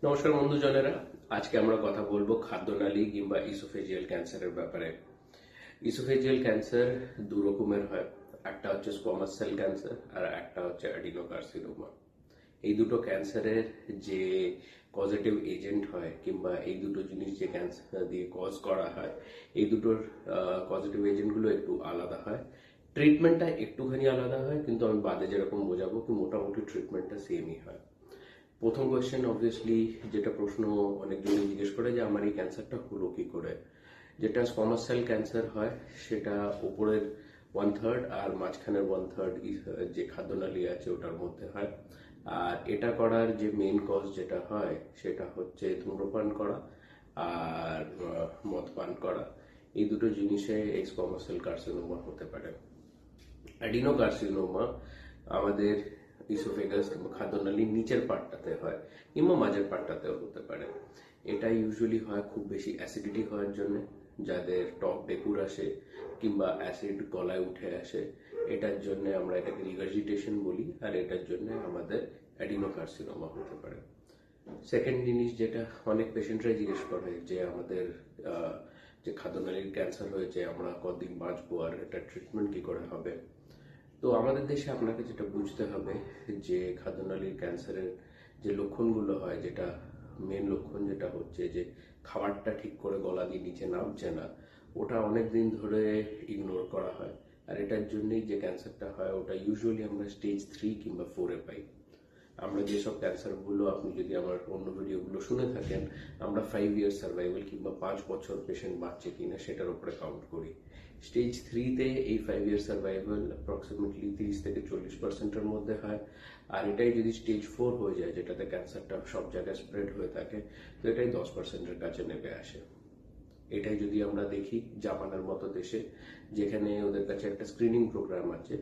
নমস্কার বন্ধুজনেরা, আজকে আমরা কথা বলবো খাদ্যনালী কিংবা ইসোফেজিয়াল ক্যান্সারের ব্যাপারে। ইসোফেজিয়াল ক্যান্সার দু রকমের হয়, একটা হচ্ছে স্কোয়ামাস সেল ক্যান্সার আর একটা হচ্ছে অ্যাডিনোকার্সিনোমা। এই দুটো ক্যান্সারের যে পজিটিভ এজেন্ট হয় কিংবা এই দুটো জিনিস যে ক্যান্সার দিয়ে কজ করা হয়, এই দুটোর পজিটিভ এজেন্টগুলো একটু আলাদা হয়। ট্রিটমেন্টটা একটুখানি আলাদা হয়, কিন্তু আমি বাদে যেরকম বোঝাবো কি মোটামুটি ট্রিটমেন্টটা সেমই হয়। প্রথম কোয়েশ্চেন অবভিয়াসলি যেটা প্রশ্ন অনেকজনই জিজ্ঞেস করে যে আমার এই ক্যান্সারটা হলো কি করে। যেটা স্কোয়ামাস সেল ক্যান্সার হয় সেটা উপরের 1/3 আর মাঝখানের 1/3 যে খাদ্যনালী আছে ওটার মধ্যে হয়। আর এটা করার যে মেইন কজ যেটা হয় সেটা হচ্ছে ধূম্রপান করা আর মদ পান করা। এই দুটো জিনিসে এই স্কোয়ামাস সেল কার্সিনোমা হতে পারে। অ্যাডিনোকার্সিনোমা আমাদের ইসোফেগাস কিংবা খাদ্যনালীর নিচের পার্টটাতে হয় কিংবা মাঝের পার্টটাতেও হতে পারে। এটা ইউজুয়ালি হয় খুব বেশি অ্যাসিডিটি হওয়ার জন্য, যাদের টক ডেকুর আসে কিংবা অ্যাসিড গলায় উঠে আসে, এটার জন্য আমরা এটাকে রিগার্জিটেশন বলি, আর এটার জন্য আমাদের অ্যাডিনোকার্সিনোমা হতে পারে। সেকেন্ড জিনিস যেটা অনেক পেশেন্টরা জিজ্ঞেস করে যে আমাদের যে খাদ্যনালীর ক্যান্সার হয়েছে আমরা কতদিন বাঁচবো আর এটা ট্রিটমেন্ট কি করে হবে। তো আমাদের দেশে আপনাকে যেটা বুঝতে হবে যে খাদ্যনালীর ক্যান্সারের যে লক্ষণগুলো হয়, যেটা মেন লক্ষণ যেটা হচ্ছে যে খাবারটা ঠিক করে গলা দিয়ে নিচে নামছে না, ওটা অনেক দিন ধরে ইগনোর করা হয়। আর এটার জন্যই যে ক্যান্সারটা হয় ওটা ইউজুয়ালি আমরা স্টেজ 3 কিংবা 4-এ পাই। আমরা যেসব ক্যান্সারগুলো আপনি যদি আমার অন্য ভিডিওগুলো শুনে থাকেন, আমরা 5 ইয়ার সার্ভাইভাল কিংবা 5 বছর পেশেন্ট বাঁচছে কিনা সেটার উপরে কাউন্ট করি। স্টেজ 3-তে এই 5 ইয়ার সার্ভাইভাল অ্যাপ্রক্সিমেটলি 30 থেকে 40%-এর মধ্যে হয়। আর এটাই যদি স্টেজ 4 হয়ে যায়, যেটাতে ক্যান্সারটা সব জায়গায় স্প্রেড হয়ে থাকে, তো এটাই 10%-এর কাছে নেমে আসে। এটাই যদি আমরা দেখি জাপানের মতো দেশে, যেখানে ওদের কাছে একটা স্ক্রিনিং প্রোগ্রাম আছে,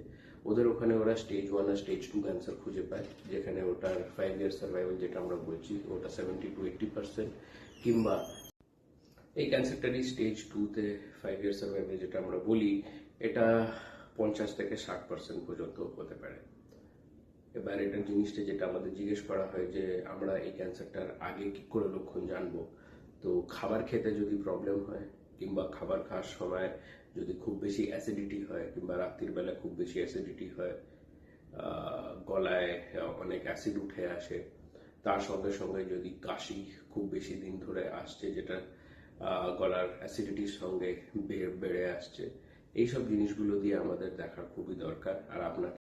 ওদের ওখানে ওরা স্টেজ 1 আর স্টেজ 2 ক্যান্সার খুঁজে পায়, যেখানে ওটার 5 ইয়ার সার্ভাইভাল যেটা আমরা বলছি ওটা 70 to 80%। কিংবা এই ক্যান্সারটারই স্টেজ 2-তে 5 ইয়ার সার্ভাইভাল যেটা আমরা বলি, এটা 50 থেকে 60% পর্যন্ত হতে পারে। এবার এটার জিনিসটা যেটা আমাদের জিজ্ঞেস করা হয় যে আমরা এই ক্যান্সারটার আগে কি করে লক্ষণ জানবো, তো খাবার খেতে যদি প্রবলেম হয় কিংবা খাবার খাওয়ার সময় যদি খুব বেশি অ্যাসিডিটি হয় কিংবা রাত্রির বেলা খুব বেশি অ্যাসিডিটি হয়, গলায় অনেক অ্যাসিড উঠে আসে, তার সঙ্গে সঙ্গে যদি কাশি খুব বেশি দিন ধরে আসছে, যেটা গলার অ্যাসিডিটির সঙ্গে বেড়ে আসছে, এইসব জিনিসগুলো দিয়ে আমাদের দেখা খুবই দরকার। আর আপনার